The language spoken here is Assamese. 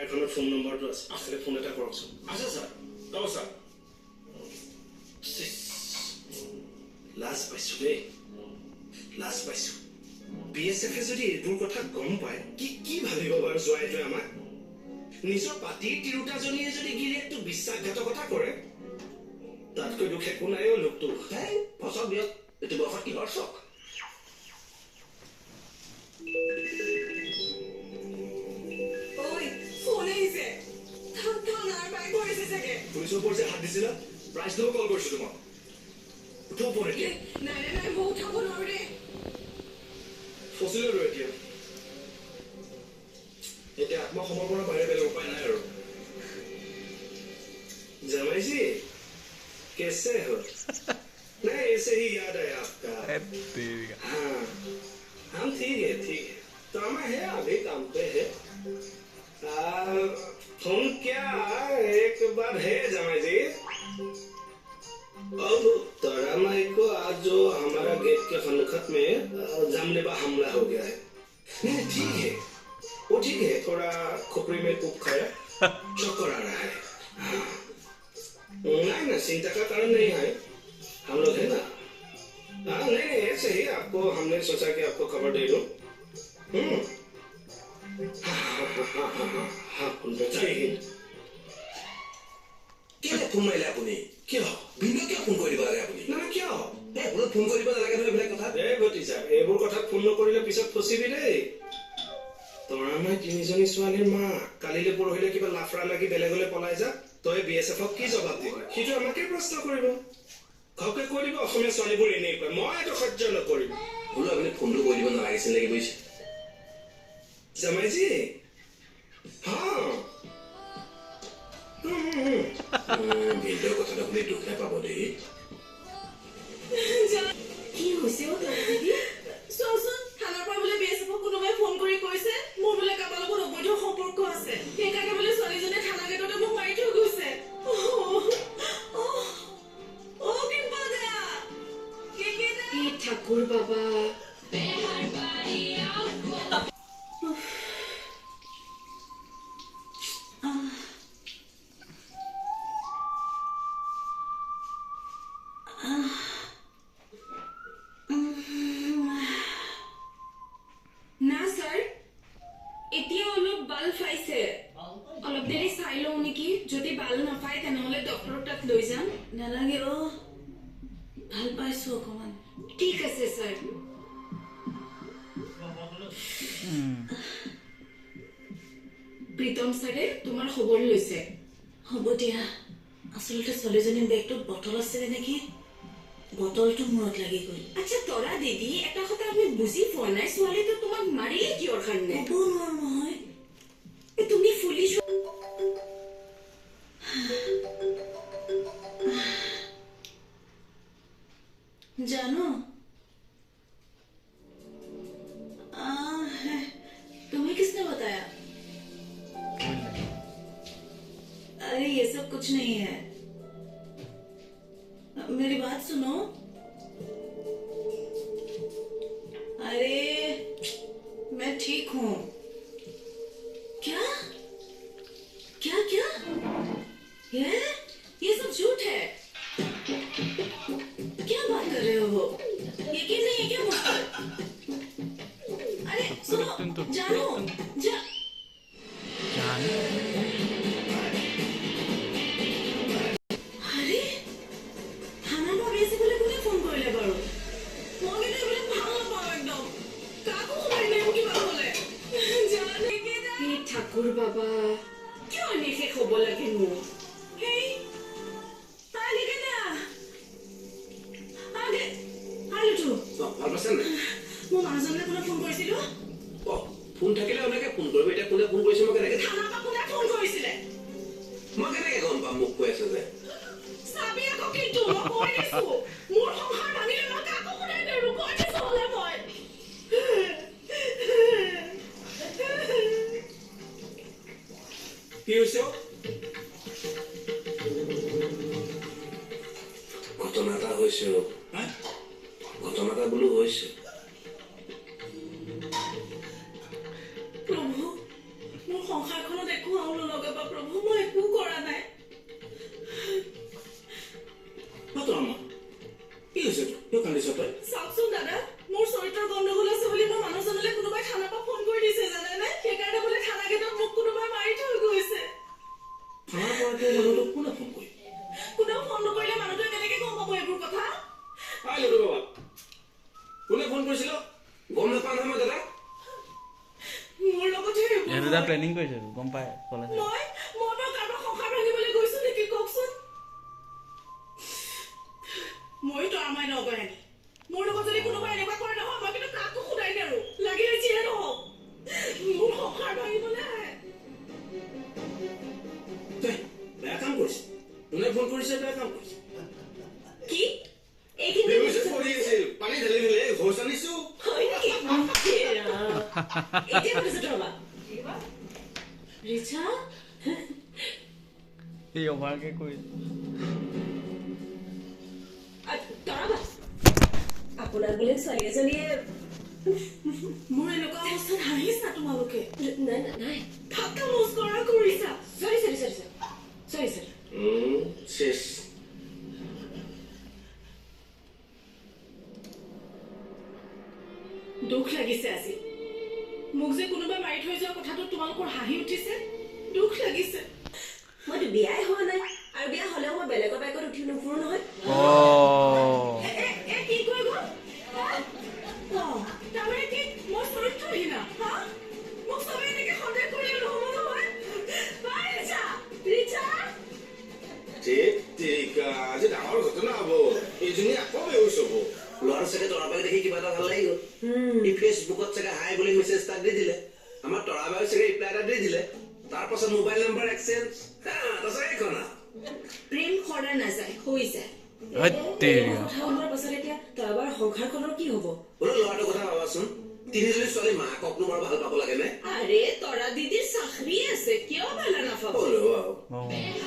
এখনৰ ফোন নম্বৰটো আছে আসলে ফোন এটা কৰকচোন আছে স্যাৰ কব স্যাৰ লাজ পাইছো দেই লাজ পাইছো বিএছএফে যদি এইবোৰ কথা গম পায় কি ভাবিব বাৰু জোৱাইটোৱে আমাক নিজৰ পাতিৰ তিৰোতাজনীয়ে যদি গিৰিয়েকটো বিশ্বাসঘাতকতা কৰে তাতকৈ দুখ একো নাই অ' লোকটো ফসক দিয়ক এইটো বয়সত কিহৰ চক পুলিচৰ ওপৰত যে হাত দিছিলা প্ৰাইজ দিব কল কৰিছো তোমাক উঠাব পৰে ফচিলো আৰু এতিয়া আত্মসমৰ্পণৰ বাহিৰে বেলেগ উপায় নাই আৰু जमाई जी कैसे हो नहीं ऐसे ही याद है आपका हाँ हम ठीक है तो हम है अभी काम पे है हम क्या एक बार है जमाई जी अब तोरा माई को आज जो हमारा गेट के खनखत में जानलेवा हमला हो गया है नहीं ठीक है वो ठीक है थोड़ा खोपड़ी में कुक खाया चक्कर आ रहा है हाँ नहीं चिंता का कारण नहीं है हम लोग है ना हाँ नहीं ऐसे ही आपको हमने सोचा कि आपको खबर दे दूं हाँ जय हिंद কেলে ফোন মাৰিলে আপুনি কিয় ভিন্ন কিয় ফোন কৰিব লাগে আপুনি না কিয় এইবোৰ ফোন কৰিব নালাগে নহয় এইবিলাক কথা ভতিজা এইবোৰ কথাত ফোন নকৰিলে পিছত ফচিবি দেই তৰা মই তিনিজনী ছোৱালীৰ মা কালিলে পৰহিলে কিবা লাফৰা লাগি বেলেগলৈ পলাই যা তই বিএছএফক কি জবাব দিবি সিটো আমাকে প্ৰশ্ন কৰিব ঘৰকে কৈ দিব অসমীয়া ছোৱালীবোৰ এনেই কয় মই এইটো সহ্য নকৰিম বোলো আপুনি ফোনটো কৰি দিব নালাগিছিল নেকি বুজিছে জামাইজী হা ভিডিঅ'ৰ কথাটো আপুনি দুখে পাব দেই কি হৈছে চোৱাচোন থানাৰ পৰা বোলে বিএছএফক কোনোবাই ফোন কৰি কৈছে মোৰ বোলে কাৰোবাৰ লগত অবৈধ সম্পৰ্ক আছে সেইকাৰণে বোলে ছোৱালীজনীয়ে থানা গেটতে মোক মাৰি থৈ গৈছে ঠাকুৰ বাবা না স্যাৰ এতিয়া অলপ বাল পাইছে অলপ দেৰি চাই লওঁ নেকি যদি বাল নাপায় তেনেহ'লে ডক্টৰৰ তাত লৈ যাম নালাগে ভাল পাইছো অকমান ঠিক আছে স্যাৰ প্ৰীতম স্যাৰে তোমাৰ খবৰ লৈছে হ'ব দিয়া আচলতে ছোৱালীজনীৰ বেগটোত বটল আছিলে নেকি বটলটো মূৰত লাগি গ'ল আচ্ছা তৰা দিদি এটা কথা আমি বুজি পোৱা নাই ছোৱালীটো তোমাক মাৰিলে কিয়ৰ কাৰণে ক'ব নোৱাৰো নহয় তুমি ফুলি জানো तुम्हें किसने बताया अरे ये सब कुछ नहीं है मेरी बात सुनो अरे मैं ठीक हूँ क्या क्या क्या ये सब झूठ है क्या बात कर रहे हो यकीन नहीं है क्या मुझ पर अरे सुनो जानो अरे थाना पर ऐसे बोले कोने फोन কৰিলে বাৰু মই কিন্তু এইবিলাক ভাল নাপাওঁ একদম কাকো খবৰ নাই কি ভাল হ'লে জানে কেদা হে ঠাকুৰ বাবা কিয় এনেকে ক'ব লাগে মোক হেই তাই কেদা আগে আলুটো ভাল পাইছে নাই মই মানুহজনলৈ কোনে ফোন কৰিছিলো ফোন থাকিলে আপোনাকে ফোন কৰিব এতিয়া কোনে ফোন কৰিছে মই কেনেকে থানা পৰা কোনে ফোন কৰিছিলে মই কেনেকে গম পাম মোক কৈ আছে যে চাবি আকৌ কিন্তু মই কৈ দিছো মোৰ সংসাৰ ভাঙিলে মই কাকো শুনাই নেৰো কৈ দিছো হ'লে মই কি হৈছে ঘটনা এটা হৈছে ঘটনা এটা বোলো হৈছে প্ৰভু মোৰ সংসাৰখনত একো আও তই চাওকচোন দাদা মোৰ চৰিত্ৰৰ গণ্ডগোল আছে বুলি মোৰ মানুহজনলৈ কোনোবাই থানাৰ পৰা ফোন কৰি দিছে জানেনে সেইকাৰণে বোলে থানা গেটত মোক কোনোবাই মাৰি থৈ গৈছে থানাৰ পৰা মানুহটোক কোনে ফোন কৰি কোনেও ফোন নকৰিলে মানুহটোৱে কেনেকে গম পাব এইবোৰ কথা লুডু বাবা কোনে ফোন কৰিছিল গম নাপাওঁ নহয় মই দাদা মোৰ লগতে এইটো এটা প্লেনিং কৰিছে গম পায় কলে মই বাৰু কাৰোবাৰ সংসাৰ ভাঙিবলৈ গৈছো নেকি কওকচোন মই তৰা মাই নগৈ আনি মোৰ লগত যদি কোনোবাই এনেকুৱা কৰে নহয় মই কিন্তু কাকো সোধাই নেৰো লাগিলে যিয়ে নহওক মোৰ সংসাৰ ভাঙিবলৈ আহে বেয়া কাম কৰিছে কোনে ফোন কৰিছে বেয়া কাম কৰিছে কি এইখিনি পৰি আছিল পানী ঢালি দিলে ঘোষ আনিছো হয় নেকি এতিয়া কৰিছে ৰবা ৰিচা এই অভাৰকে কৰি তৰাবা আপোনাৰ বোলে ছোৱালী এজনীয়ে মোৰ এনেকুৱা অৱস্থাত হাঁহিছা তোমালোকে নাই নাই ঠাট্টা মস্কৰা কৰিছা চৰি শেষ দুখ লাগিছে আজি মোক যে কোনোবাই মাৰি থৈ যোৱা কথাটো তোমালোকৰ হাঁহি উঠিছে দুখ লাগিছে মইতো বিয়াই হোৱা নাই আৰু বিয়া হলেও মই বেলেগৰ বাইকত উঠি নুফুৰো নহয় কি কৈ গ'ল তাৰমানে কি মই চৰিত্ৰহীন মোক চবে এনেকে সন্দেহ কৰিলে নহ'ব নহয় ৰিচা আজি ডাঙৰ ঘটনা হব এইজনী আকৌ বেহুচ হব ল'ৰা চাগে তৰাবাই দেখি কিবা এটা ভাল লাগি গ'ল ই ফেচবুকত চাগে হাই বুলি মেছেজ এটা দি দিলে আমাৰ তৰাবাই চাগে ৰিপ্লাই এটা দি দিলে তাৰ পাছত মোবাইল নাম্বাৰ এক্সচেঞ্জ তাৰপাছত এইখন প্ৰেম সৰা নাযায় হৈ যায় কথা ওলোৱাৰ পাছত এতিয়া তৰাবাৰ সংসাৰখনৰ কি হব বোলো ল'ৰাটোৰ কথা ভাবাচোন তিনিজনী ছোৱালী মাককনো বাৰু ভাল পাব লাগে নে আৰে তৰা দিদিৰ চাকৰি আছে কিয় ভালা নাপাব হ'লেও আৰু অ